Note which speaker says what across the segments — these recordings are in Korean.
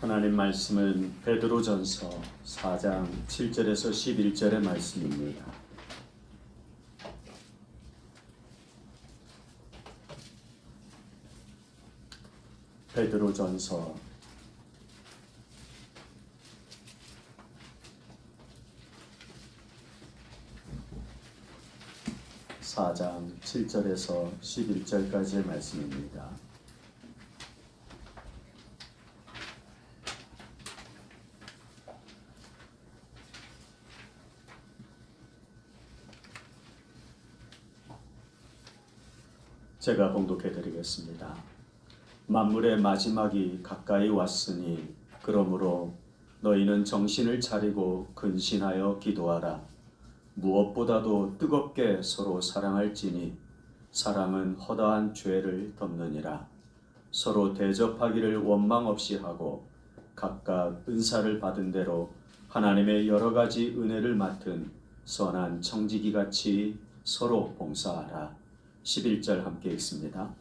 Speaker 1: 하나님 말씀은 베드로전서 4장 7절에서 11절의 말씀입니다. 베드로전서 4장 7절에서 11절까지의 말씀입니다. 제가 봉독해 드리겠습니다. 만물의 마지막이 가까이 왔으니 그러므로 너희는 정신을 차리고 근신하여 기도하라. 무엇보다도 뜨겁게 서로 사랑할지니 사랑은 허다한 죄를 덮느니라. 서로 대접하기를 원망 없이 하고 각각 은사를 받은 대로 하나님의 여러 가지 은혜를 맡은 선한 청지기같이 서로 봉사하라. 11절 함께 읽습니다.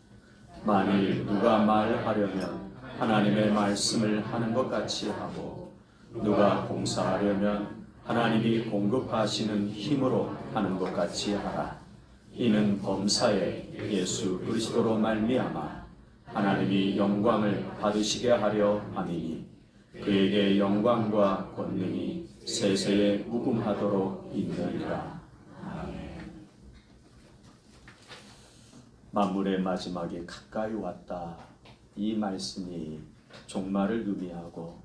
Speaker 1: 만일 누가 말하려면 하나님의 말씀을 하는 것 같이 하고 누가 봉사하려면 하나님이 공급하시는 힘으로 하는 것 같이 하라. 이는 범사에 예수 그리스도로 말미암아 하나님이 영광을 받으시게 하려 함이니 그에게 영광과 권능이 세세에 무궁하도록 있느니라. 만물의 마지막이 가까이 왔다. 이 말씀이 종말을 의미하고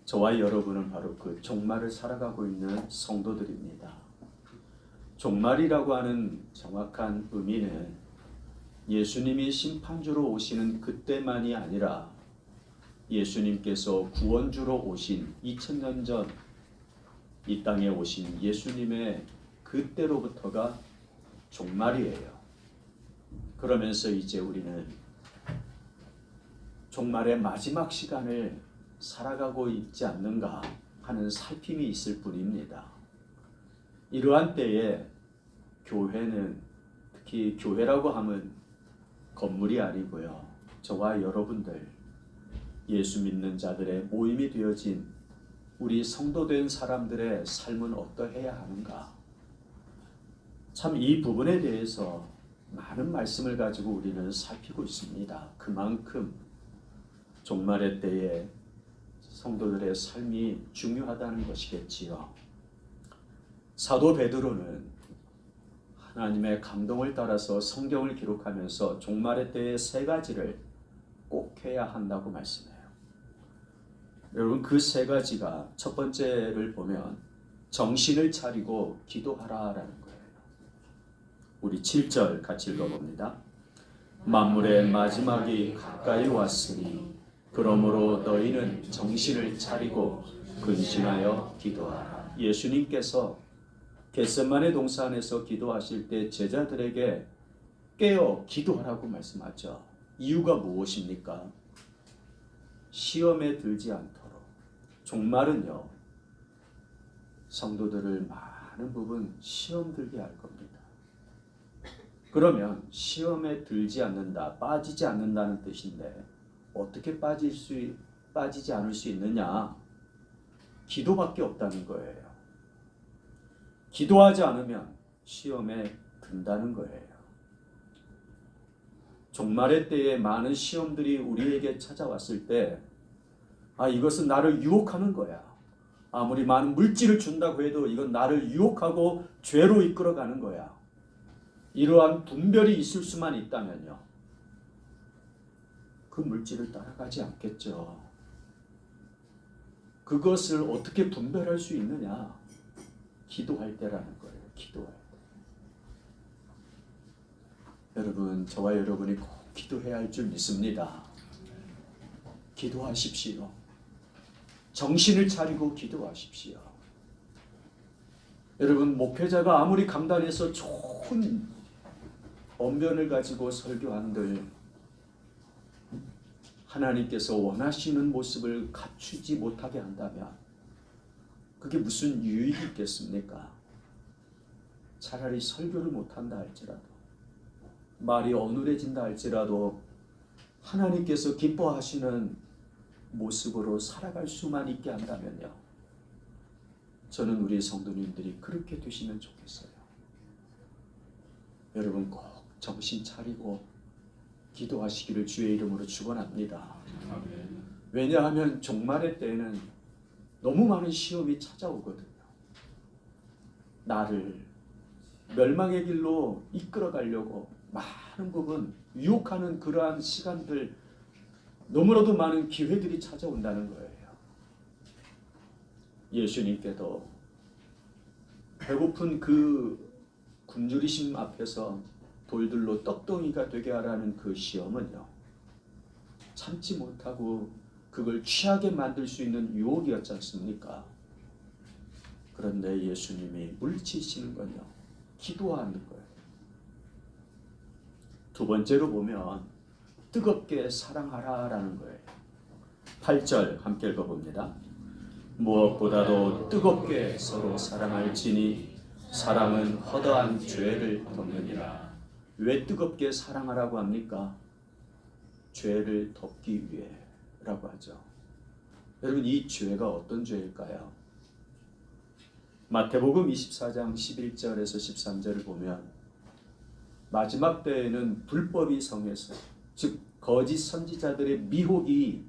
Speaker 1: 저와 여러분은 바로 그 종말을 살아가고 있는 성도들입니다. 종말이라고 하는 정확한 의미는 예수님이 심판주로 오시는 그때만이 아니라 예수님께서 구원주로 오신 2000년 전 이 땅에 오신 예수님의 그때로부터가 종말이에요. 그러면서 이제 우리는 종말의 마지막 시간을 살아가고 있지 않는가 하는 살핌이 있을 뿐입니다. 이러한 때에 교회는, 특히 교회라고 하면 건물이 아니고요, 저와 여러분들 예수 믿는 자들의 모임이 되어진 우리 성도된 사람들의 삶은 어떠해야 하는가. 참 이 부분에 대해서 많은 말씀을 가지고 우리는 살피고 있습니다. 그만큼 종말의 때에 성도들의 삶이 중요하다는 것이겠지요. 사도 베드로는 하나님의 감동을 따라서 성경을 기록하면서 종말의 때에 세 가지를 꼭 해야 한다고 말씀해요. 여러분, 그 세 가지가 첫 번째를 보면 정신을 차리고 기도하라라는 거예요. 우리 7절 같이 읽어봅니다. 만물의 마지막이 가까이 왔으니 그러므로 너희는 정신을 차리고 근신하여 기도하라. 예수님께서 겟세마네 동산에서 기도하실 때 제자들에게 깨어 기도하라고 말씀하죠. 이유가 무엇입니까? 시험에 들지 않도록. 종말은요, 성도들을 많은 부분 시험 들게 할 겁니다. 그러면 시험에 들지 않는다, 빠지지 않는다는 뜻인데 어떻게 빠지지 않을 수 있느냐? 기도밖에 없다는 거예요. 기도하지 않으면 시험에 든다는 거예요. 종말의 때에 많은 시험들이 우리에게 찾아왔을 때 이것은 나를 유혹하는 거야. 아무리 많은 물질을 준다고 해도 이건 나를 유혹하고 죄로 이끌어가는 거야. 이러한 분별이 있을 수만 있다면요, 그 물질을 따라가지 않겠죠. 그것을 어떻게 분별할 수 있느냐? 기도할 때라는 거예요. 기도할 때. 여러분, 저와 여러분이 꼭 기도해야 할 줄 믿습니다. 기도하십시오. 정신을 차리고 기도하십시오. 여러분, 목회자가 아무리 강단에서 좋은 언변을 가지고 설교한들 하나님께서 원하시는 모습을 갖추지 못하게 한다면 그게 무슨 유익이 있겠습니까? 차라리 설교를 못한다 할지라도, 말이 어눌해진다 할지라도 하나님께서 기뻐하시는 모습으로 살아갈 수만 있게 한다면요, 저는 우리 성도님들이 그렇게 되시면 좋겠어요. 여러분 꼭 정신 차리고 기도하시기를 주의 이름으로 축원합니다. 왜냐하면 종말의 때에는 너무 많은 시험이 찾아오거든요. 나를 멸망의 길로 이끌어 가려고 많은 부분 유혹하는 그러한 시간들, 너무나도 많은 기회들이 찾아온다는 거예요. 예수님께도 배고픈 그 굶주리심 앞에서 돌들로 떡덩이가 되게 하라는 그 시험은요, 참지 못하고 그걸 취하게 만들 수 있는 유혹이었지 않습니까? 그런데 예수님이 물리치시는 건요, 기도하는 거예요. 두 번째로 보면 뜨겁게 사랑하라라는 거예요. 8절 함께 읽어봅니다. 무엇보다도 뜨겁게 서로 사랑할지니 사랑은 허다한 죄를 덮느니라. 왜 뜨겁게 사랑하라고 합니까? 죄를 덮기 위해라고 하죠. 여러분, 이 죄가 어떤 죄일까요? 마태복음 24장 11절에서 13절을 보면 마지막 때에는 불법이 성해서, 즉 거짓 선지자들의 미혹이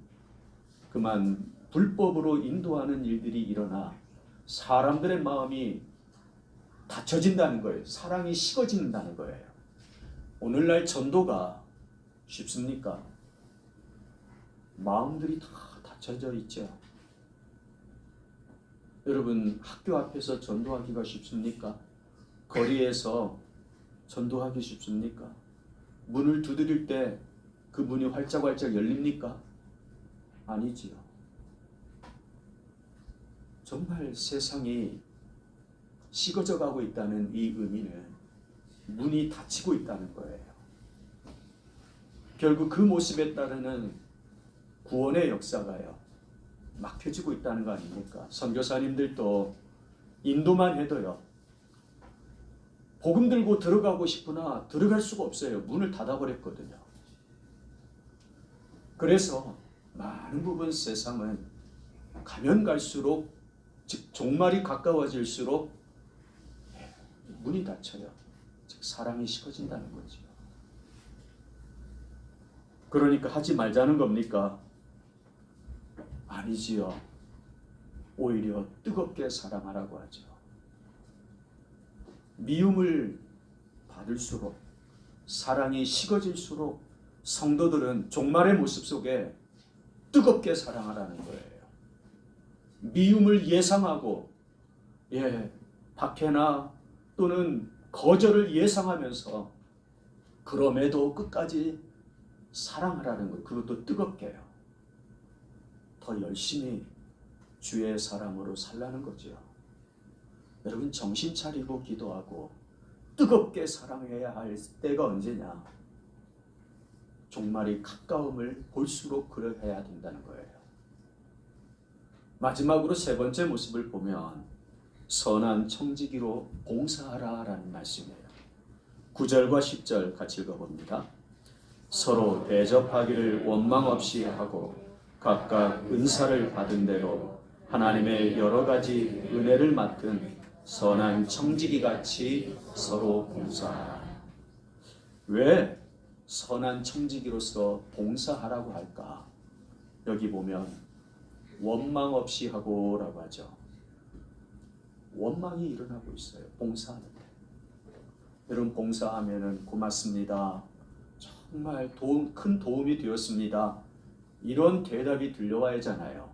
Speaker 1: 그만 불법으로 인도하는 일들이 일어나 사람들의 마음이 닫혀진다는 거예요. 사랑이 식어진다는 거예요. 오늘날 전도가 쉽습니까? 마음들이 다 닫혀져 있죠. 여러분, 학교 앞에서 전도하기가 쉽습니까? 거리에서 전도하기 쉽습니까? 문을 두드릴 때 그 문이 활짝활짝 열립니까? 아니지요. 정말 세상이 식어져 가고 있다는 이 의미는 문이 닫히고 있다는 거예요. 결국 그 모습에 따르는 구원의 역사가요, 막혀지고 있다는 거 아닙니까? 선교사님들도 인도만 해도요, 복음 들고 들어가고 싶으나 들어갈 수가 없어요. 문을 닫아버렸거든요. 그래서 많은 부분 세상은 가면 갈수록, 즉 종말이 가까워질수록 문이 닫혀요. 즉 사랑이 식어진다는 거죠. 그러니까 하지 말자는 겁니까? 아니지요. 오히려 뜨겁게 사랑하라고 하죠. 미움을 받을수록, 사랑이 식어질수록 성도들은 종말의 모습 속에 뜨겁게 사랑하라는 거예요. 미움을 예상하고, 박해나 또는 거절을 예상하면서 그럼에도 끝까지 사랑하라는 것, 그것도 뜨겁게요. 더 열심히 주의 사람으로 살라는 거죠. 여러분, 정신 차리고 기도하고 뜨겁게 사랑해야 할 때가 언제냐? 종말이 가까움을 볼수록 그러해야 된다는 거예요. 마지막으로 세 번째 모습을 보면 선한 청지기로 봉사하라라는 말씀이에요. 9절과 10절 같이 읽어봅니다. 서로 대접하기를 원망 없이 하고 각각 은사를 받은 대로 하나님의 여러 가지 은혜를 맡은 선한 청지기 같이 서로 봉사하라. 왜 선한 청지기로서 봉사하라고 할까? 여기 보면 원망 없이 하고라고 하죠. 원망이 일어나고 있어요. 봉사하는데. 여러분, 봉사하면은 고맙습니다, 정말 큰 도움이 되었습니다, 이런 대답이 들려와야 하잖아요.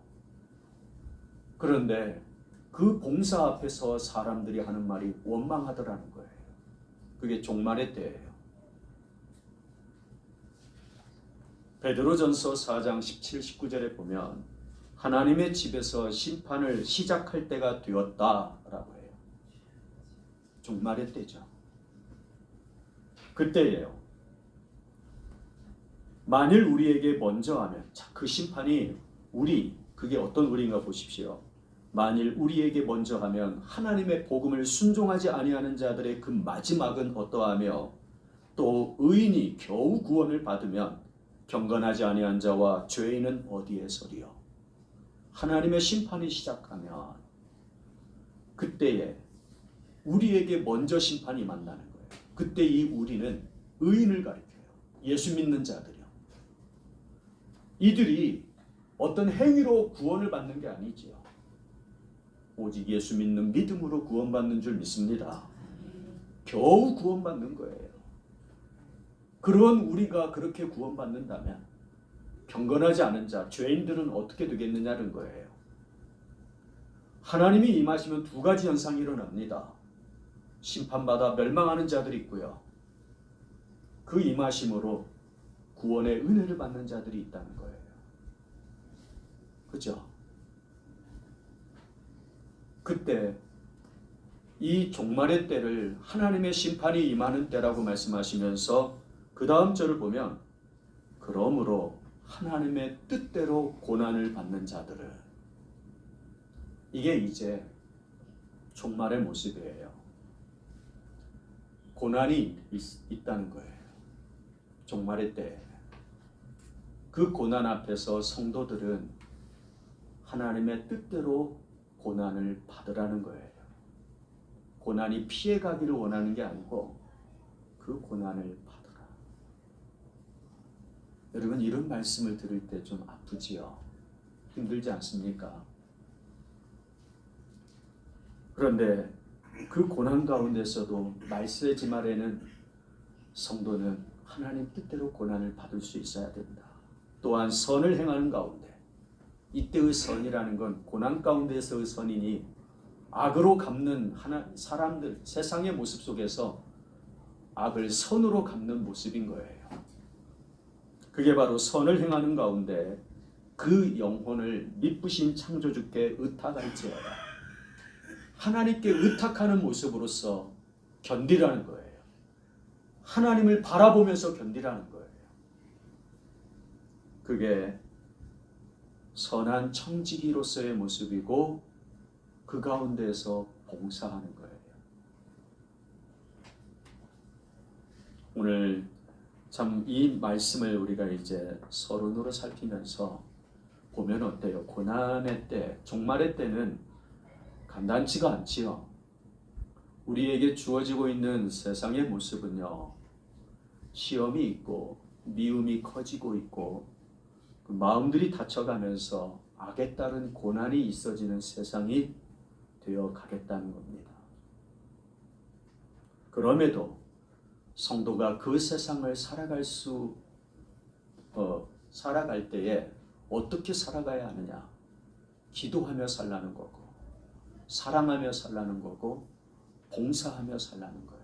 Speaker 1: 그런데 그 봉사 앞에서 사람들이 하는 말이 원망하더라는 거예요. 그게 종말의 때예요. 베드로전서 4장 17, 19절에 보면 하나님의 집에서 심판을 시작할 때가 되었다라고 해요. 종말의 때죠. 그때예요. 만일 우리에게 먼저 하면, 자, 그 심판이 그게 어떤 우리인가 보십시오. 만일 우리에게 먼저 하면 하나님의 복음을 순종하지 아니하는 자들의 그 마지막은 어떠하며, 또 의인이 겨우 구원을 받으면 경건하지 아니한 자와 죄인은 어디에 서리요? 하나님의 심판이 시작하면 그때에 우리에게 먼저 심판이 만나는 거예요. 그때 이 우리는 의인을 가리켜요. 예수 믿는 자들이요. 이들이 어떤 행위로 구원을 받는 게 아니지요. 오직 예수 믿는 믿음으로 구원받는 줄 믿습니다. 겨우 구원받는 거예요. 그런 우리가 그렇게 구원받는다면 경건하지 않은 자, 죄인들은 어떻게 되겠느냐는 거예요. 하나님이 임하시면 두 가지 현상이 일어납니다. 심판받아 멸망하는 자들이 있고요. 그 임하심으로 구원의 은혜를 받는 자들이 있다는 거예요. 그죠? 그때 이 종말의 때를 하나님의 심판이 임하는 때라고 말씀하시면서 그 다음 절을 보면 그러므로 하나님의 뜻대로 고난을 받는 자들을, 이게 이제 종말의 모습이에요. 고난이 있다는 거예요. 종말의 때. 그 고난 앞에서 성도들은 하나님의 뜻대로 고난을 받으라는 거예요. 고난이 피해가기를 원하는 게 아니고 그 고난을 받으라. 여러분, 이런 말씀을 들을 때 좀 아프지요? 힘들지 않습니까? 그런데 그 고난 가운데서도 말세지 말에는 성도는 하나님 뜻대로 고난을 받을 수 있어야 된다. 또한 선을 행하는 가운데, 이때의 선이라는 건 고난 가운데서의 선이니 악으로 갚는 사람들, 세상의 모습 속에서 악을 선으로 갚는 모습인 거예요. 그게 바로 선을 행하는 가운데 그 영혼을 미쁘신 창조주께 의탁할지어다. 하나님께 의탁하는 모습으로서 견디라는 거예요. 하나님을 바라보면서 견디라는 거예요. 그게 선한 청지기로서의 모습이고 그 가운데서 봉사하는 거예요. 오늘 참 이 말씀을 우리가 이제 서론으로 살피면서 보면 어때요? 고난의 때, 종말의 때는 간단치가 않지요. 우리에게 주어지고 있는 세상의 모습은요, 시험이 있고 미움이 커지고 있고 그 마음들이 다쳐가면서 악에 따른 고난이 있어지는 세상이 되어 가겠다는 겁니다. 그럼에도 성도가 그 세상을 살아갈 때에 어떻게 살아가야 하느냐? 기도하며 살라는 거고, 사랑하며 살라는 거고, 봉사하며 살라는 거예요.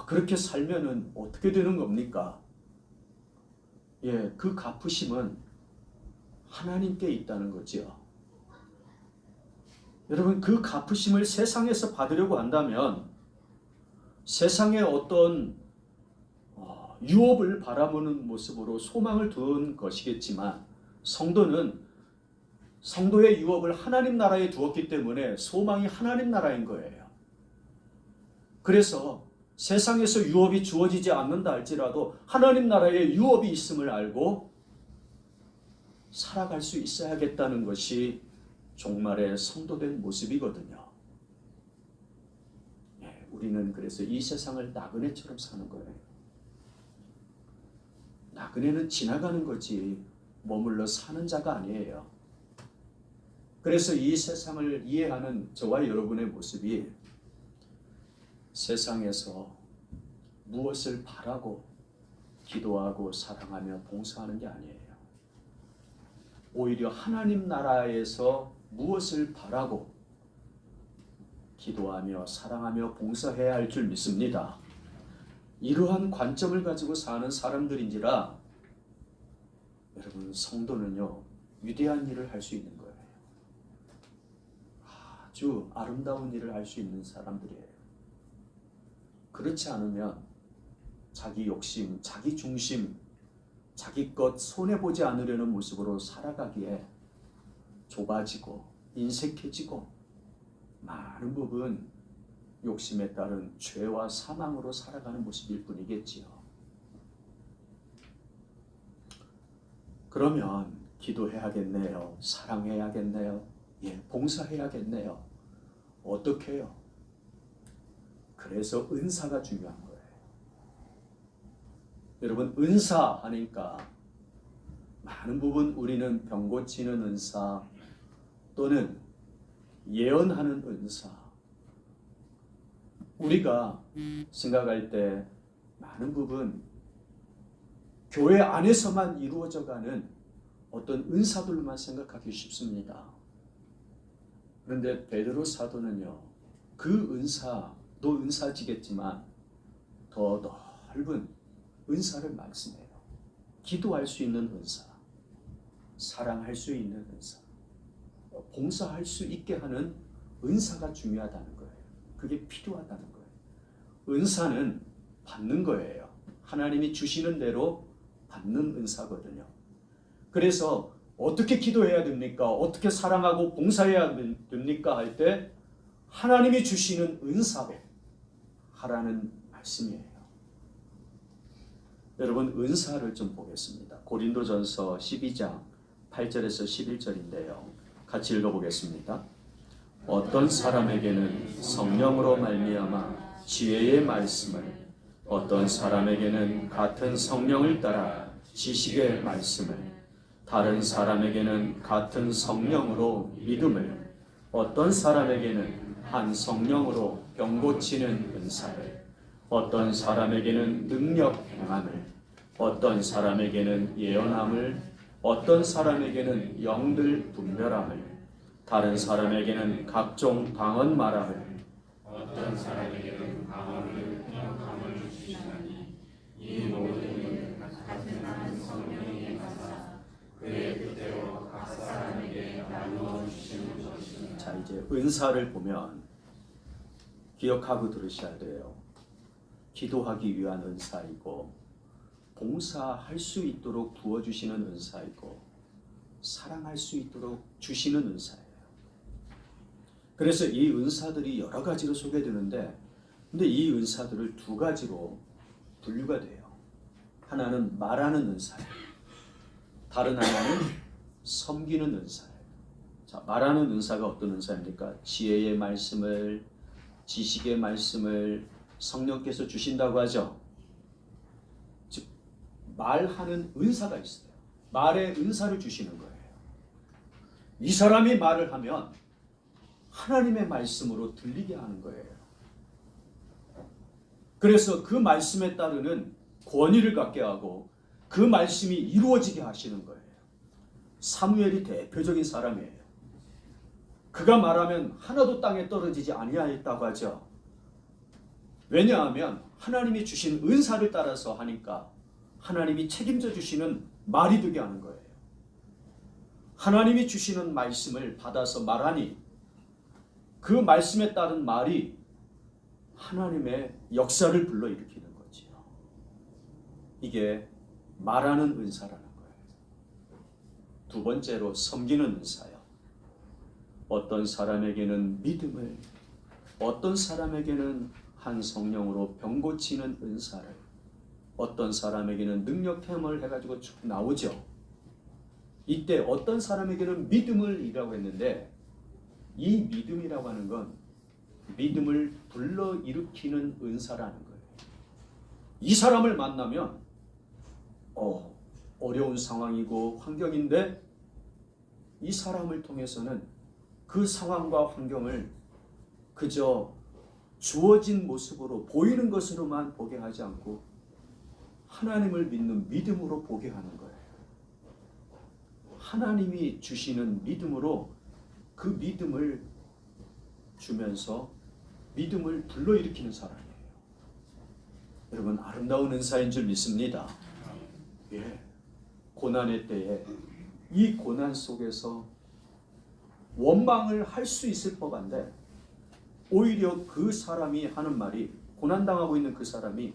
Speaker 1: 그렇게 살면은 어떻게 되는 겁니까? 그 갚으심은 하나님께 있다는 거지요. 여러분, 그 갚으심을 세상에서 받으려고 한다면 세상의 어떤 유업을 바라보는 모습으로 소망을 둔 것이겠지만, 성도는 성도의 유업을 하나님 나라에 두었기 때문에 소망이 하나님 나라인 거예요. 그래서 세상에서 유업이 주어지지 않는다 할지라도 하나님 나라에 유업이 있음을 알고 살아갈 수 있어야겠다는 것이 종말의 성도된 모습이거든요. 우리는 그래서 이 세상을 나그네처럼 사는 거예요. 나그네는 지나가는 거지 머물러 사는 자가 아니에요. 그래서 이 세상을 이해하는 저와 여러분의 모습이 세상에서 무엇을 바라고 기도하고 사랑하며 봉사하는 게 아니에요. 오히려 하나님 나라에서 무엇을 바라고 기도하며 사랑하며 봉사해야 할 줄 믿습니다. 이러한 관점을 가지고 사는 사람들인지라 여러분, 성도는요 위대한 일을 할 수 있는 거예요. 아주 아름다운 일을 할 수 있는 사람들이에요. 그렇지 않으면 자기 욕심, 자기 중심, 자기 것 손해보지 않으려는 모습으로 살아가기에 좁아지고 인색해지고 많은 부분 욕심에 따른 죄와 사망으로 살아가는 모습일 뿐이겠지요. 그러면 기도해야겠네요. 사랑해야겠네요. 봉사해야겠네요. 어떻게 해요? 그래서 은사가 중요한 거예요. 여러분, 은사 하니까 많은 부분 우리는 병 고치는 은사 또는 예언하는 은사, 우리가 생각할 때 많은 부분 교회 안에서만 이루어져가는 어떤 은사들만 생각하기 쉽습니다. 그런데 베드로 사도는요, 그 은사도 은사지겠지만 더 넓은 은사를 말씀해요. 기도할 수 있는 은사, 사랑할 수 있는 은사, 봉사할 수 있게 하는 은사가 중요하다는 거예요. 그게 필요하다는 거예요. 은사는 받는 거예요. 하나님이 주시는 대로 받는 은사거든요. 그래서 어떻게 기도해야 됩니까? 어떻게 사랑하고 봉사해야 됩니까? 할 때 하나님이 주시는 은사로 하라는 말씀이에요. 여러분, 은사를 좀 보겠습니다. 고린도전서 12장 8절에서 11절인데요. 같이 읽어보겠습니다. 어떤 사람에게는 성령으로 말미암아 지혜의 말씀을, 어떤 사람에게는 같은 성령을 따라 지식의 말씀을, 다른 사람에게는 같은 성령으로 믿음을, 어떤 사람에게는 한 성령으로 병 고치는 은사를, 어떤 사람에게는 능력 행함을, 어떤 사람에게는 예언함을, 어떤 사람에게는 영들 분별함을, 다른 사람에게는 각종 방언 말함을, 어떤 사람에게는 방언을 통역함을 주시나니 이 모든 같은 한 성령이 가사 그의 뜻대로 각 사람에게 나누어 주시는 것입니다. 자, 이제 은사를 보면 기억하고 들으셔야 돼요. 기도하기 위한 은사이고, 봉사할 수 있도록 부어주시는 은사이고, 사랑할 수 있도록 주시는 은사예요. 그래서 이 은사들이 여러 가지로 소개되는데, 근데 이 은사들을 두 가지로 분류가 돼요. 하나는 말하는 은사예요. 다른 하나는 섬기는 은사예요. 자, 말하는 은사가 어떤 은사입니까? 지혜의 말씀을, 지식의 말씀을 성령께서 주신다고 하죠. 즉, 말하는 은사가 있어요. 말의 은사를 주시는 거예요. 이 사람이 말을 하면 하나님의 말씀으로 들리게 하는 거예요. 그래서 그 말씀에 따르는 권위를 갖게 하고 그 말씀이 이루어지게 하시는 거예요. 사무엘이 대표적인 사람이에요. 그가 말하면 하나도 땅에 떨어지지 아니하였다고 하죠. 왜냐하면 하나님이 주신 은사를 따라서 하니까 하나님이 책임져 주시는 말이 되게 하는 거예요. 하나님이 주시는 말씀을 받아서 말하니 그 말씀에 따른 말이 하나님의 역사를 불러일으키는 거지요. 이게 말하는 은사라는 거예요. 두 번째로 섬기는 은사요. 어떤 사람에게는 믿음을, 어떤 사람에게는 한 성령으로 병 고치는 은사를, 어떤 사람에게는 능력행을 해가지고 쭉 나오죠. 이때 어떤 사람에게는 믿음을 이라고 했는데, 이 믿음이라고 하는 건 믿음을 불러일으키는 은사라는 거예요. 이 사람을 만나면 어려운 상황이고 환경인데 이 사람을 통해서는 그 상황과 환경을 그저 주어진 모습으로 보이는 것으로만 보게 하지 않고 하나님을 믿는 믿음으로 보게 하는 거예요. 하나님이 주시는 믿음으로 그 믿음을 주면서 믿음을 불러일으키는 사람이에요. 여러분, 아름다운 은사인 줄 믿습니다. 고난의 때에 이 고난 속에서 원망을 할 수 있을 법한데 오히려 그 사람이 하는 말이, 고난당하고 있는 그 사람이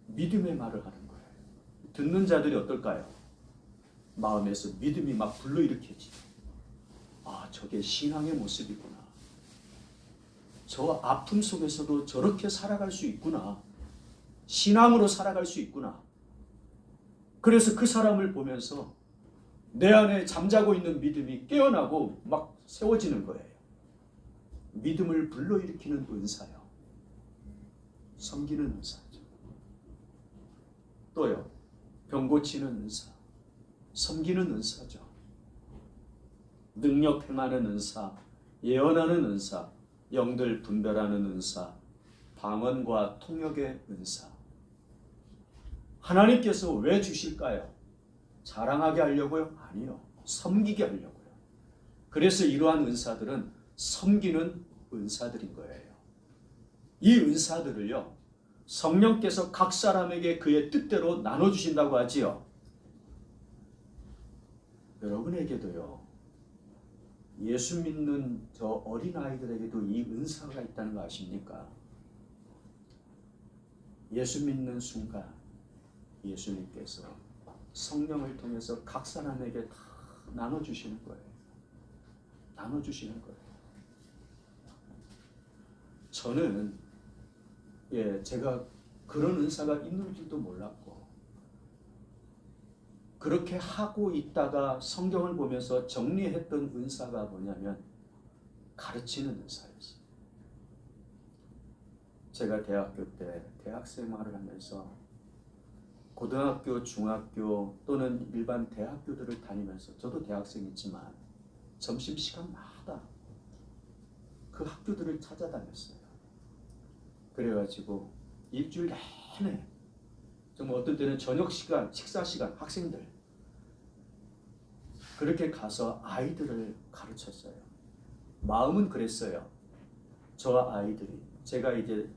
Speaker 1: 믿음의 말을 하는 거예요. 듣는 자들이 어떨까요? 마음에서 믿음이 막 불러일으켜지. 저게 신앙의 모습이구나. 저 아픔 속에서도 저렇게 살아갈 수 있구나. 신앙으로 살아갈 수 있구나. 그래서 그 사람을 보면서 내 안에 잠자고 있는 믿음이 깨어나고 막 세워지는 거예요. 믿음을 불러일으키는 은사요. 섬기는 은사죠. 또요. 병 고치는 은사. 섬기는 은사죠. 능력 행하는 은사, 예언하는 은사, 영들 분별하는 은사, 방언과 통역의 은사. 하나님께서 왜 주실까요? 자랑하게 하려고요? 아니요. 섬기게 하려고요. 그래서 이러한 은사들은 섬기는 은사들인 거예요. 이 은사들을요, 성령께서 각 사람에게 그의 뜻대로 나눠주신다고 하지요. 여러분에게도요, 예수 믿는 저 어린아이들에게도 이 은사가 있다는 거 아십니까? 예수 믿는 순간 예수님께서 성령을 통해서 각 사람에게 다 나눠주시는 거예요. 나눠주시는 거예요. 저는 제가 그런 은사가 있는 줄도 몰랐고, 그렇게 하고 있다가 성경을 보면서 정리했던 은사가 뭐냐면 가르치는 은사였어요. 제가 대학교 때 대학 생활을 하면서 고등학교, 중학교 또는 일반 대학교들을 다니면서, 저도 대학생이지만 점심시간마다 그 학교들을 찾아다녔어요. 그래가지고 일주일 내내, 정말 어떤 때는 저녁 시간, 식사 시간, 학생들 그렇게 가서 아이들을 가르쳤어요. 마음은 그랬어요. 저 아이들이, 제가 이제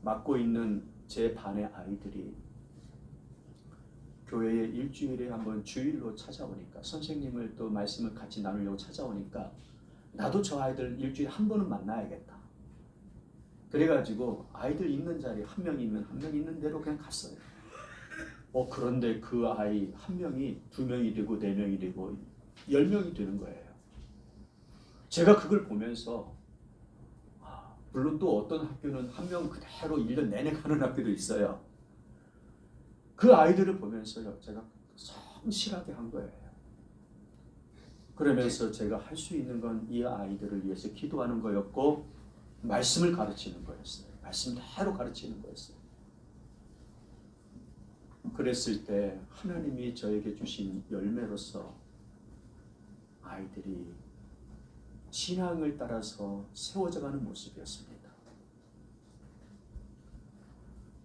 Speaker 1: 맡고 있는 제 반의 아이들이 교회에 일주일에 한번 주일로 찾아오니까, 선생님을 또 말씀을 같이 나누려고 찾아오니까 나도 저 아이들 일주일에 한 번은 만나야겠다. 그래가지고 아이들 있는 자리 한 명이면 한 명 있는 대로 그냥 갔어요. 그런데 그 아이 한 명이 2명이 되고 4명이 되고 10명이 되는 거예요. 제가 그걸 보면서, 물론 또 어떤 학교는 한 명 그대로 1년 내내 가는 학교도 있어요. 그 아이들을 보면서요, 제가 성실하게 한 거예요. 그러면서 제가 할 수 있는 건 이 아이들을 위해서 기도하는 거였고, 말씀을 가르치는 거였어요. 말씀대로 가르치는 거였어요. 그랬을 때 하나님이 저에게 주신 열매로서 아이들이 신앙을 따라서 세워져가는 모습이었습니다.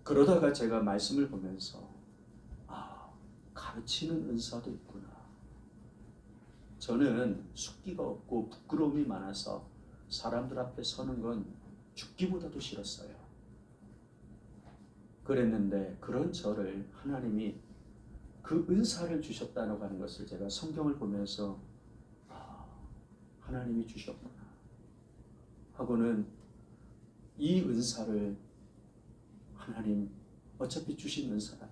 Speaker 1: 그러다가 제가 말씀을 보면서 가르치는 은사도 있구나. 저는 숙기가 없고 부끄러움이 많아서 사람들 앞에 서는 건 죽기보다도 싫었어요. 그랬는데 그런 저를 하나님이 그 은사를 주셨다고 하는 것을 제가 성경을 보면서 하나님이 주셨구나 하고는, 이 은사를 하나님 어차피 주신 은사라면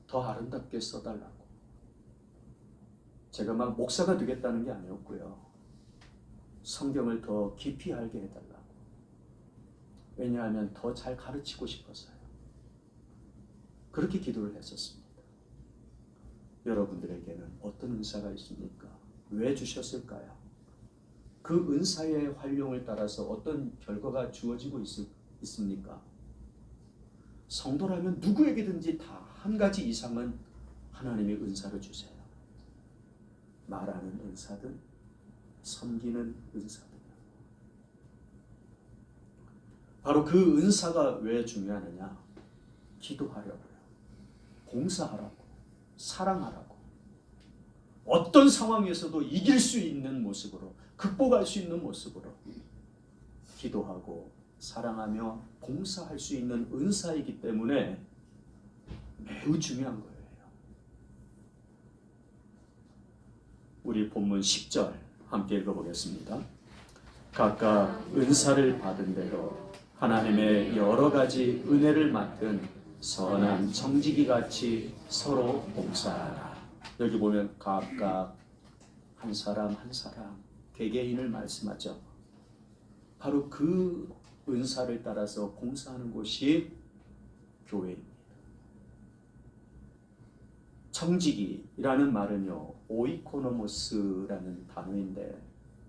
Speaker 1: 더 아름답게 써달라고. 제가 막 목사가 되겠다는 게 아니었고요. 성경을 더 깊이 알게 해달라고. 왜냐하면 더 잘 가르치고 싶어서요. 그렇게 기도를 했었습니다. 여러분들에게는 어떤 은사가 있습니까? 왜 주셨을까요? 그 은사의 활용을 따라서 어떤 결과가 주어지고 있습니까? 성도라면 누구에게든지 다 한 가지 이상은 하나님의 은사를 주세요. 말하는 은사든 섬기는 은사든. 바로 그 은사가 왜 중요하느냐? 기도하려고요. 봉사하라고. 사랑하라고. 어떤 상황에서도 이길 수 있는 모습으로, 극복할 수 있는 모습으로 기도하고 사랑하며 봉사할 수 있는 은사이기 때문에 매우 중요한 거예요. 우리 본문 10절 함께 읽어보겠습니다. 각각 은사를 받은 대로 하나님의 여러 가지 은혜를 맡은 선한 청지기 같이 서로 봉사하라. 여기 보면 각각 한 사람 한 사람 개개인을 말씀하죠. 바로 그 은사를 따라서 봉사하는 곳이 교회입니다. 청지기라는 말은요, 오이코노모스라는 단어인데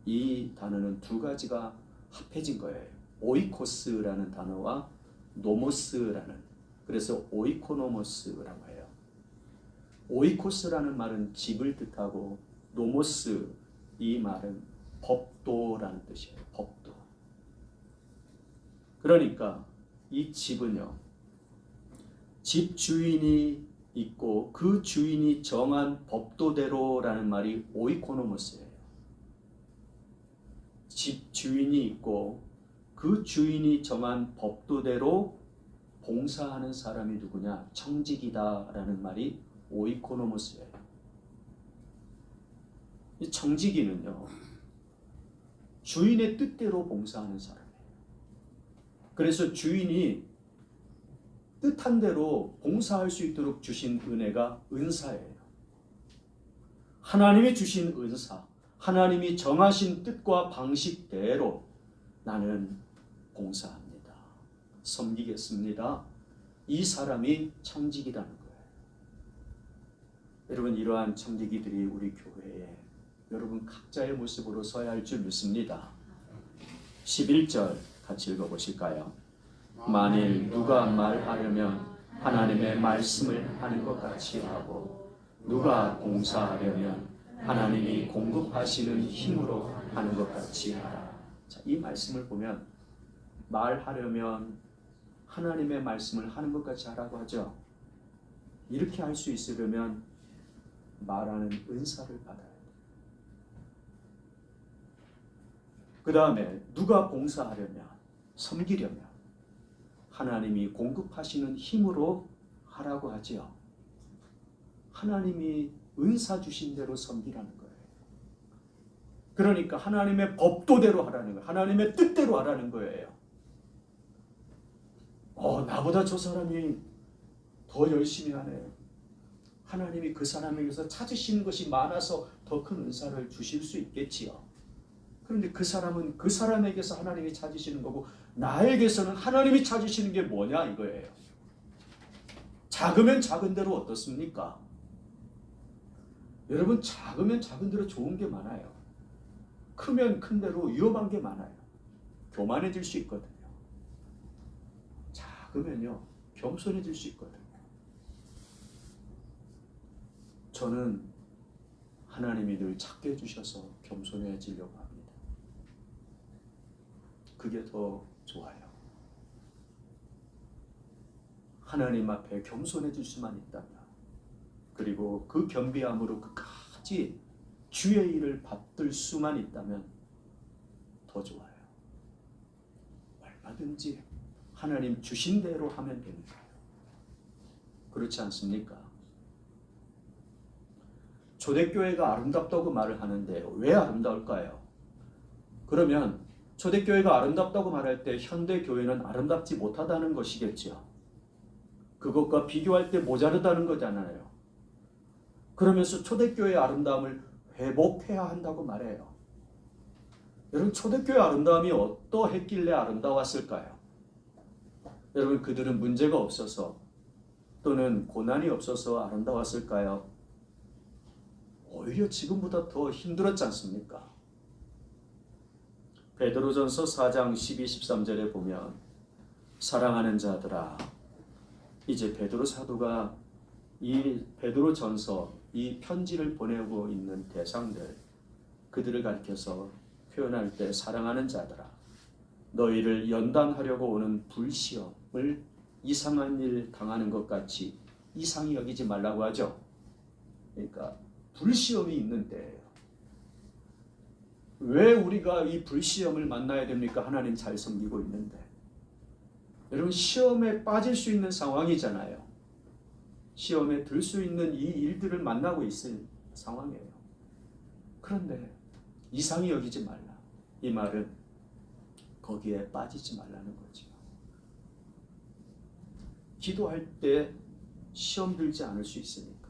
Speaker 1: 이 단어는 두 가지가 합해진 거예요. 오이코스라는 단어와 노모스라는, 그래서 오이코노모스라고 해요. 오이코스라는 말은 집을 뜻하고 노모스, 이 말은 법도라는 뜻이에요. 법도. 그러니까 이 집은요, 집 주인이 있고 그 주인이 정한 법도대로라는 말이 오이코노모스예요. 집 주인이 있고 그 주인이 정한 법도대로 봉사하는 사람이 누구냐? 청지기다라는 말이 오이코노모스예요. 이 청지기는요, 주인의 뜻대로 봉사하는 사람이에요. 그래서 주인이 뜻한 대로 봉사할 수 있도록 주신 은혜가 은사예요. 하나님이 주신 은사, 하나님이 정하신 뜻과 방식대로 나는 봉사합니다. 섬기겠습니다. 이 사람이 청지기라는 거예요. 여러분, 이러한 청지기들이 우리 교회에 여러분 각자의 모습으로 서야 할 줄 믿습니다. 11절 같이 읽어보실까요? 만일 누가 말하려면 하나님의 말씀을 하는 것 같이 하고 누가 봉사하려면 하나님이 공급하시는 힘으로 하는 것 같이 하라. 자, 이 말씀을 보면 말하려면 하나님의 말씀을 하는 것 같이 하라고 하죠. 이렇게 할 수 있으려면 말하는 은사를 받아야 돼요. 그 다음에 누가 봉사하려면, 섬기려면 하나님이 공급하시는 힘으로 하라고 하지요. 하나님이 은사 주신 대로 섬기라는 거예요. 그러니까 하나님의 법도대로 하라는 거예요. 하나님의 뜻대로 하라는 거예요. 나보다 저 사람이 더 열심히 하네요. 하나님이 그 사람에게서 찾으시는 것이 많아서 더 큰 은사를 주실 수 있겠지요. 그런데 그 사람은 그 사람에게서 하나님이 찾으시는 거고 나에게서는 하나님이 찾으시는 게 뭐냐 이거예요. 작으면 작은 대로 어떻습니까? 여러분, 작으면 작은 대로 좋은 게 많아요. 크면 큰 대로 위험한 게 많아요. 교만해질 수 있거든요. 작으면요, 겸손해질 수 있거든요. 저는 하나님이 늘 작게 해주셔서 겸손해지려고 합니다. 그게 더 좋아요. 하나님 앞에 겸손해질 수만 있다면, 그리고 그 겸비함으로 끝까지 주의 일을 받들 수만 있다면 더 좋아요. 얼마든지 하나님 주신 대로 하면 됩니다. 그렇지 않습니까? 초대교회가 아름답다고 말을 하는데 왜 아름다울까요? 그러면 초대교회가 아름답다고 말할 때 현대교회는 아름답지 못하다는 것이겠죠. 그것과 비교할 때 모자르다는 거잖아요. 그러면서 초대교회의 아름다움을 회복해야 한다고 말해요. 여러분, 초대교회 아름다움이 어떠했길래 아름다웠을까요? 여러분, 그들은 문제가 없어서 또는 고난이 없어서 아름다웠을까요? 오히려 지금보다 더 힘들었지 않습니까? 베드로전서 4장 12, 13절에 보면 사랑하는 자들아, 이제 베드로 사도가 이 베드로전서, 이 편지를 보내고 있는 대상들, 그들을 가리켜서 표현할 때 사랑하는 자들아, 너희를 연단하려고 오는 불시험을 이상한 일 당하는 것 같이 이상히 여기지 말라고 하죠. 그러니까 불시험이 있는 때예요. 왜 우리가 이 불시험을 만나야 됩니까? 하나님 잘 섬기고 있는데. 여러분, 시험에 빠질 수 있는 상황이잖아요. 시험에 들 수 있는 이 일들을 만나고 있을 상황이에요. 그런데 이상히 여기지 말라. 이 말은 거기에 빠지지 말라는 거죠. 기도할 때 시험 들지 않을 수 있으니까.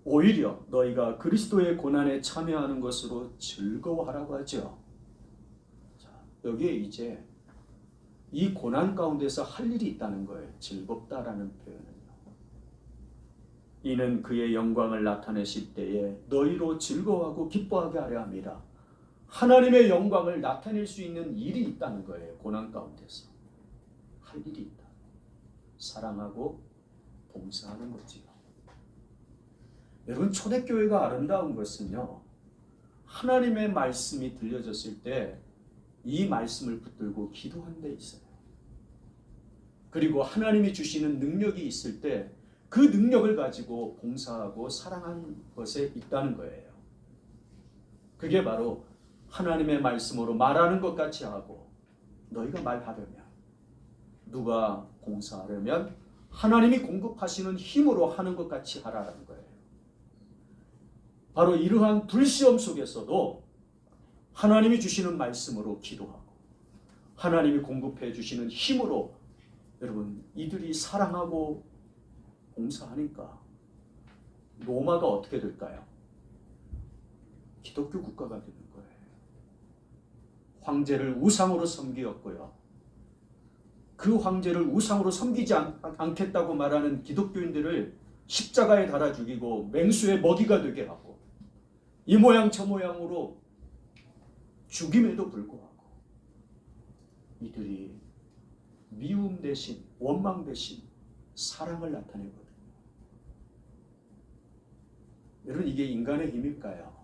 Speaker 1: 오히려 너희가 그리스도의 고난에 참여하는 것으로 즐거워하라고 하죠. 자, 여기에 이제 이 고난 가운데서 할 일이 있다는 거예요. 즐겁다라는 표현은요. 이는 그의 영광을 나타내실 때에 너희로 즐거워하고 기뻐하게 하려 함이라. 하나님의 영광을 나타낼 수 있는 일이 있다는 거예요. 고난 가운데서 할 일이 있다. 사랑하고 봉사하는 거지요. 여러분, 초대교회가 아름다운 것은요, 하나님의 말씀이 들려졌을 때 이 말씀을 붙들고 기도하는 데 있어요. 그리고 하나님이 주시는 능력이 있을 때 그 능력을 가지고 봉사하고 사랑하는 것에 있다는 거예요. 그게 바로 하나님의 말씀으로 말하는 것 같이 하고, 너희가 말하려면, 누가 봉사하려면 하나님이 공급하시는 힘으로 하는 것 같이 하라는 거예요. 바로 이러한 불시험 속에서도 하나님이 주시는 말씀으로 기도하고 하나님이 공급해 주시는 힘으로 여러분 이들이 사랑하고 봉사하니까 로마가 어떻게 될까요? 기독교 국가가 되는 거예요. 황제를 우상으로 섬기었고요. 그 황제를 우상으로 섬기지 않겠다고 말하는 기독교인들을 십자가에 달아 죽이고 맹수의 먹이가 되게 하고 이 모양 저 모양으로 죽임에도 불구하고 이들이 미움 대신 원망 대신 사랑을 나타내거든요. 여러분, 이게 인간의 힘일까요?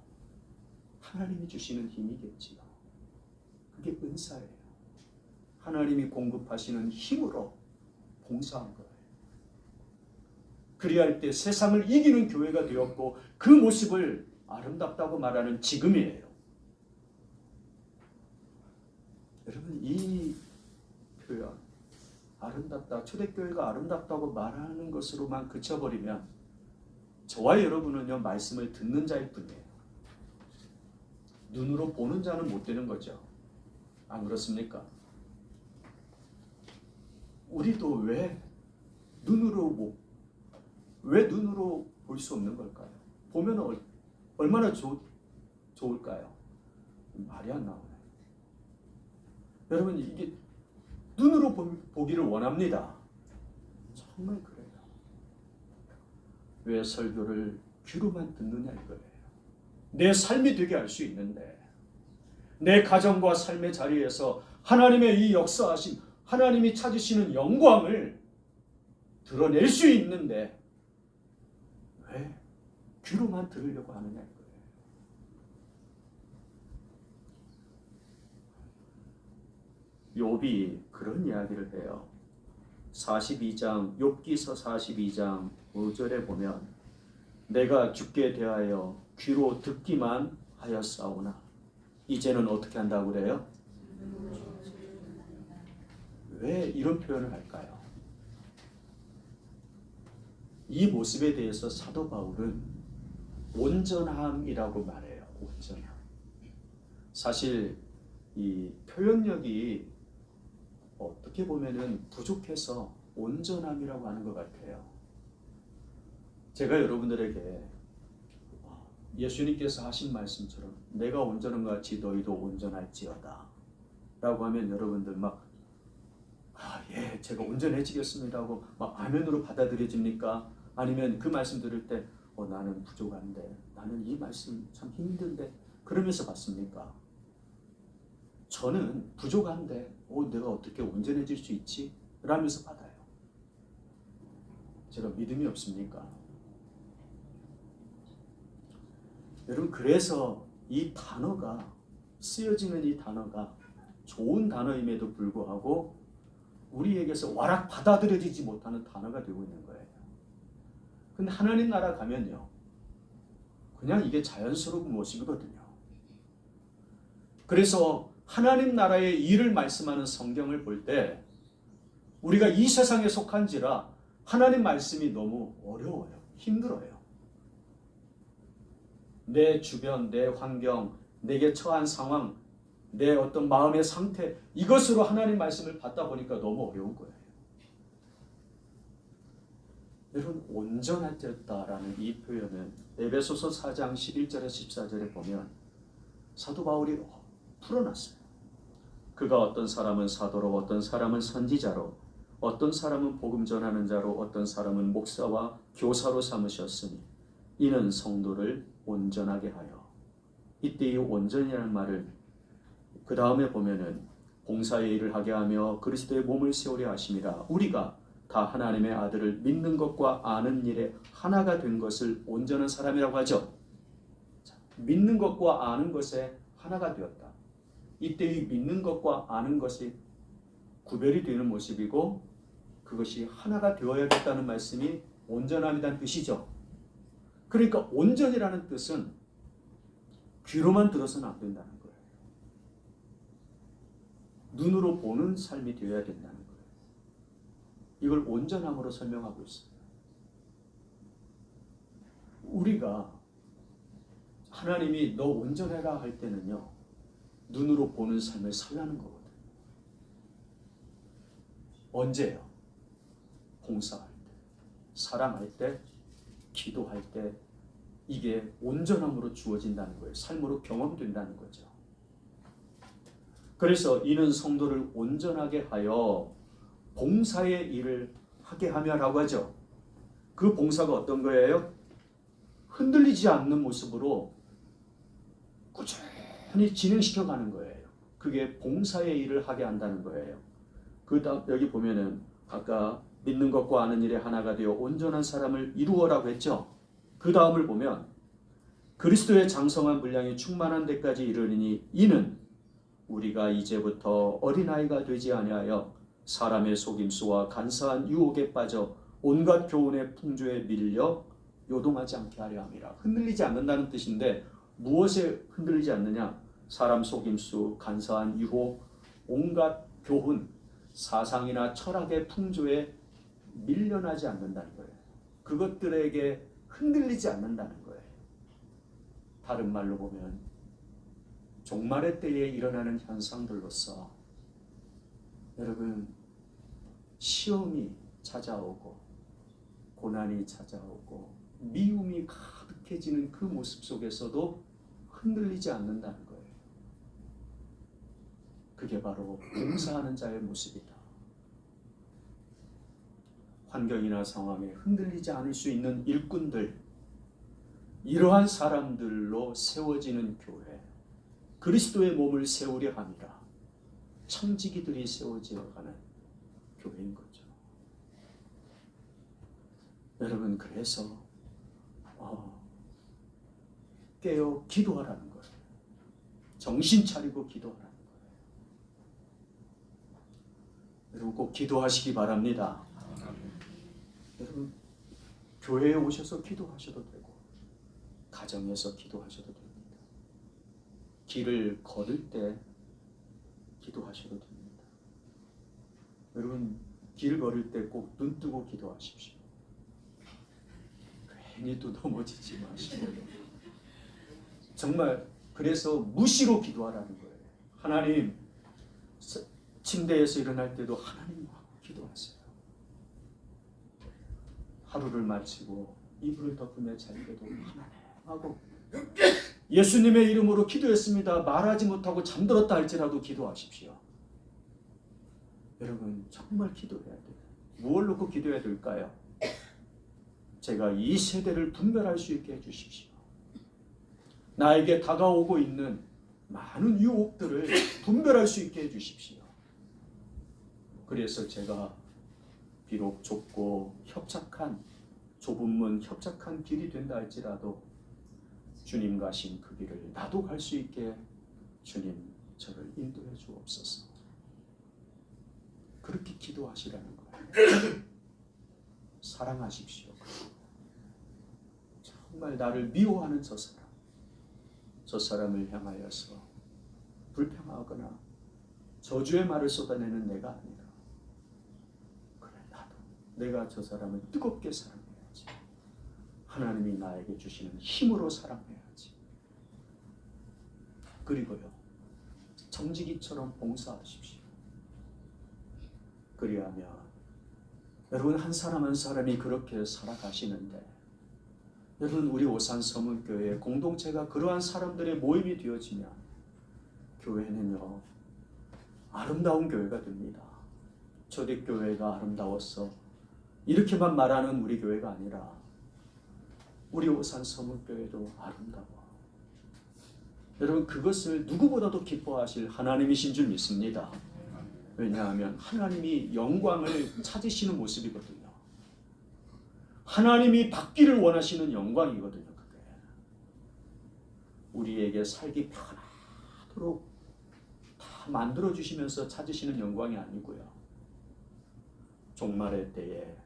Speaker 1: 하나님이 주시는 힘이겠지요. 그게 은사예요. 하나님이 공급하시는 힘으로 봉사한 거예요. 그리할 때 세상을 이기는 교회가 되었고 그 모습을 아름답다고 말하는 지금이에요. 여러분, 이 표현 아름답다, 초대교회가 아름답다고 말하는 것으로만 그쳐버리면 저와 여러분은요 말씀을 듣는 자일 뿐이에요. 눈으로 보는 자는 못 되는 거죠. 안 그렇습니까? 우리도 왜 눈으로 볼 수 없는 걸까요? 보면 얼마나 좋을까요? 말이 안 나오네. 여러분, 이게 눈으로 보기를 원합니다. 정말 그래요. 왜 설교를 귀로만 듣느냐 이거예요. 내 삶이 되게 할 수 있는데, 내 가정과 삶의 자리에서 하나님의 이 역사하신 하나님이 찾으시는 영광을 드러낼 수 있는데 왜 귀로만 들으려고 하느냐 이거예요. 욥이 그런 이야기를 해요. 42장 욥기서 42장 5절에 보면 내가 주께 대하여 귀로 듣기만 하였사오나 이제는 어떻게 한다고 그래요? 왜 이런 표현을 할까요? 이 모습에 대해서 사도 바울은 온전함이라고 말해요. 온전함. 사실 이 표현력이 어떻게 보면은 부족해서 온전함이라고 하는 것 같아요. 제가 여러분들에게 예수님께서 하신 말씀처럼 내가 온전한 것 같이 너희도 온전할지어다 라고 하면 여러분들 예, 제가 온전해지겠습니다 하고 아멘으로 받아들여집니까? 아니면 그 말씀 들을 때 나는 부족한데, 나는 이 말씀 참 힘든데 그러면서 받습니까? 저는 부족한데 내가 어떻게 온전해질 수 있지? 라면서 받아요. 제가 믿음이 없습니까? 여러분, 그래서 이 단어가 쓰여지는 이 단어가 좋은 단어임에도 불구하고 우리에게서 와락 받아들여지지 못하는 단어가 되고 있는 거예요. 근데 하나님 나라 가면요, 그냥 이게 자연스러운 모습이거든요. 그래서 하나님 나라의 일을 말씀하는 성경을 볼 때 우리가 이 세상에 속한지라 하나님 말씀이 너무 어려워요. 힘들어요. 내 주변, 내 환경, 내게 처한 상황, 내 어떤 마음의 상태, 이것으로 하나님 말씀을 받다 보니까 너무 어려운 거예요. 여러분, 온전해졌다라는 이 표현은 에베소서 4장 11절에 14절에 보면 사도 바울이 풀어놨어요. 그가 어떤 사람은 사도로, 어떤 사람은 선지자로, 어떤 사람은 복음 전하는 자로 어떤 사람은 목사와 교사로 삼으셨으니 이는 성도를 온전하게 하여. 이때 이 온전이라는 말을 그 다음에 보면은 봉사의 일을 하게 하며 그리스도의 몸을 세우려 하심이라. 우리가 다 하나님의 아들을 믿는 것과 아는 일에 하나가 된 것을 온전한 사람이라고 하죠. 믿는 것과 아는 것에 하나가 되었다. 이때 이 믿는 것과 아는 것이 구별이 되는 모습이고 그것이 하나가 되어야겠다는 말씀이 온전함이라는 뜻이죠. 그러니까 온전이라는 뜻은 귀로만 들어서는 안 된다는 거예요. 눈으로 보는 삶이 되어야 된다는 거예요. 이걸 온전함으로 설명하고 있습니다. 우리가 하나님이 너 온전해라 할 때는요, 눈으로 보는 삶을 살라는 거거든요. 언제요? 봉사할 때, 사랑할 때, 기도할 때 이게 온전함으로 주어진다는 거예요. 삶으로 경험된다는 거죠. 그래서 이는 성도를 온전하게 하여 봉사의 일을 하게 하며라고 하죠. 그 봉사가 어떤 거예요? 흔들리지 않는 모습으로 꾸준히 진행시켜가는 거예요. 그게 봉사의 일을 하게 한다는 거예요. 그 다음 여기 보면은 아까 믿는 것과 아는 일에 하나가 되어 온전한 사람을 이루어라고 했죠. 그 다음을 보면 그리스도의 장성한 분량이 충만한 데까지 이르리니 이는 우리가 이제부터 어린아이가 되지 아니하여 사람의 속임수와 간사한 유혹에 빠져 온갖 교훈의 풍조에 밀려 요동하지 않게 하려 함이라. 흔들리지 않는다는 뜻인데 무엇에 흔들리지 않느냐? 사람 속임수, 간사한 유혹, 온갖 교훈, 사상이나 철학의 풍조에 밀려나지 않는다는 거예요. 그것들에게 흔들리지 않는다는 거예요. 다른 말로 보면 종말의 때에 일어나는 현상들로서 여러분 시험이 찾아오고 고난이 찾아오고 미움이 가득해지는 그 모습 속에서도 흔들리지 않는다는 거예요. 그게 바로 봉사하는 자의 모습이다. 환경이나 상황에 흔들리지 않을 수 있는 일꾼들, 이러한 사람들로 세워지는 교회, 그리스도의 몸을 세우려 함이라. 청지기들이 세워지어가는 교회인 거죠. 여러분 그래서 깨어 기도하라는 거예요. 정신 차리고 기도하라는 거예요. 여러분 꼭 기도하시기 바랍니다. 여러분 교회에 오셔서 기도하셔도 되고 가정에서 기도하셔도 됩니다. 길을 걸을 때 기도하셔도 됩니다. 여러분 길 걸을 때 꼭 눈 뜨고 기도하십시오. 괜히 또 넘어지지 마시고 정말 그래서 무시로 기도하라는 거예요. 하나님 침대에서 일어날 때도 하나님 기도하세요. 하루를 마치고 이불을 덮으며 잘 때도 하나님 하고 예수님의 이름으로 기도했습니다. 말하지 못하고 잠들었다 할지라도 기도하십시오. 여러분 정말 기도해야 돼요. 무엇을 놓고 기도해야 될까요? 제가 이 세대를 분별할 수 있게 해주십시오. 나에게 다가오고 있는 많은 유혹들을 분별할 수 있게 해주십시오. 그래서 제가 비록 좁고 좁은 문 협착한 길이 된다 할지라도 주님 가신 그 길을 나도 갈 수 있게 주님 저를 인도해 주옵소서. 그렇게 기도하시라는 거예요. 사랑하십시오. 정말 나를 미워하는 저 사람을 향하여서 불평하거나 저주의 말을 쏟아내는 내가 아니라 그래 나도 내가 저 사람을 뜨겁게 사랑해야지. 하나님이 나에게 주시는 힘으로 사랑해야지. 그리고요 정직이처럼 봉사하십시오. 그리하면 여러분 한 사람 한 사람이 그렇게 살아가시는데 여러분 우리 오산 서문교회 공동체가 그러한 사람들의 모임이 되어지면 교회는요 아름다운 교회가 됩니다. 초대교회가 아름다웠어. 이렇게만 말하는 우리 교회가 아니라 우리 오산 서문교회도 아름다워. 여러분, 그것을 누구보다도 기뻐하실 하나님이신 줄 믿습니다. 왜냐하면 하나님이 영광을 찾으시는 모습이거든요. 하나님이 받기를 원하시는 영광이거든요. 그게 우리에게 살기 편하도록 다 만들어주시면서 찾으시는 영광이 아니고요. 종말의 때에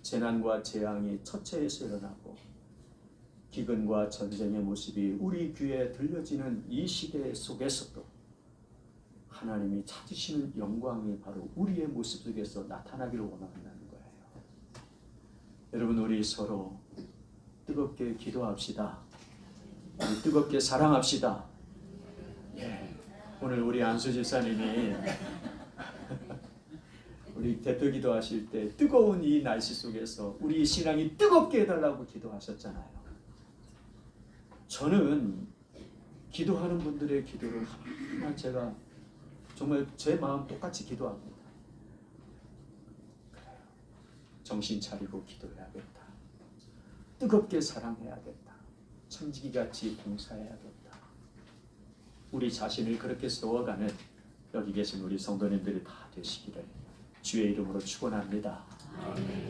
Speaker 1: 재난과 재앙이 처체에서 일어나고 기근과 전쟁의 모습이 우리 귀에 들려지는 이 시대 속에서도 하나님이 찾으시는 영광이 바로 우리의 모습 속에서 나타나기를 원한다는 거예요. 여러분, 우리 서로 뜨겁게 기도합시다. 우리 뜨겁게 사랑합시다. 예. 오늘 우리 안수 집사님이 우리 대표 기도하실 때 뜨거운 이 날씨 속에서 우리 신앙이 뜨겁게 해달라고 기도하셨잖아요. 저는 기도하는 분들의 기도를 하나 제가 정말 제 마음 똑같이 기도합니다. 그래요. 정신 차리고 기도해야겠다. 뜨겁게 사랑해야겠다. 천지기같이 봉사해야겠다. 우리 자신을 그렇게 세워가는 여기 계신 우리 성도님들이 다 되시기를 주의 이름으로 축원합니다.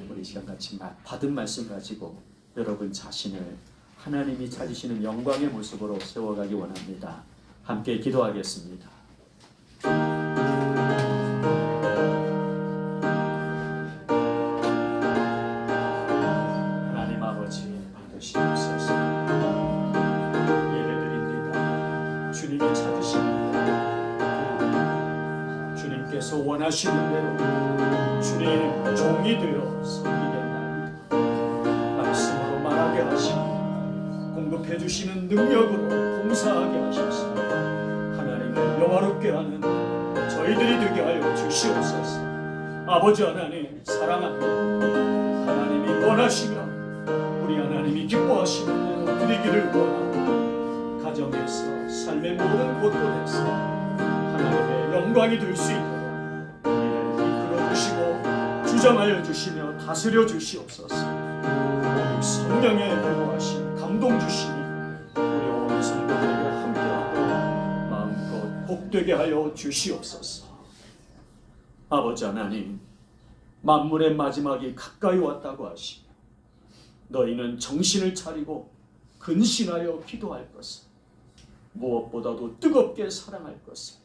Speaker 1: 우리 시간 같이 받은 말씀 가지고 여러분 자신을 하나님이 찾으시는 영광의 모습으로 세워가기 원합니다. 함께 기도하겠습니다. 하나님 아버지 받으시옵소서. 예배드립니다. 주님이 찾으시는 대로, 주님께서 원하시는 대로 주님 종이 되어 섬기겠나이다. 말씀으로 말하게 하시고 공급해 주시는 능력으로 봉사하게 하셨습니다. 하나님을 영화롭게 하는 저희들이 되게 하여 주시옵소서. 아버지 하나님 사랑합니다. 하나님이 원하시면 우리 하나님이 기뻐하시는 대로 드리기를 원하고 가정에서 삶의 모든 곳곳에서 하나님의 영광이 될 수 있도록 우리를 이끌어 주시고 주장하여 주시며 다스려 주시옵소서. 성령의 배우하심 감동 주시니 우리 온 성도들에게 함께하고 마음껏 복되게 하여 주시옵소서. 아버지 하나님, 만물의 마지막이 가까이 왔다고 하시며 너희는 정신을 차리고 근신하여 기도할 것을, 무엇보다도 뜨겁게 사랑할 것을,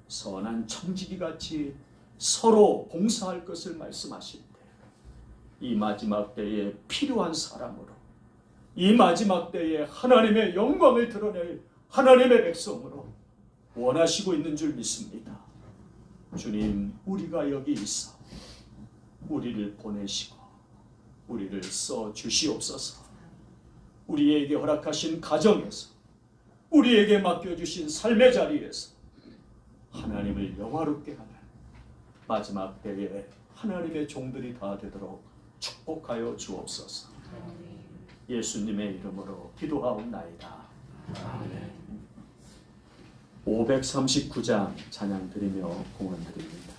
Speaker 1: 선한 청지기같이 서로 봉사할 것을 말씀하실 때 이 마지막 때에 필요한 사람으로, 이 마지막 때에 하나님의 영광을 드러낼 하나님의 백성으로 원하시고 있는 줄 믿습니다. 주님, 우리가 여기 있어 우리를 보내시고 우리를 써 주시옵소서. 우리에게 허락하신 가정에서, 우리에게 맡겨주신 삶의 자리에서 하나님을 영화롭게 하는 마지막 때에 하나님의 종들이 다 되도록 축복하여 주옵소서. 예수님의 이름으로 기도하옵나이다. 아멘. 539장 찬양 드리며 공헌 드립니다.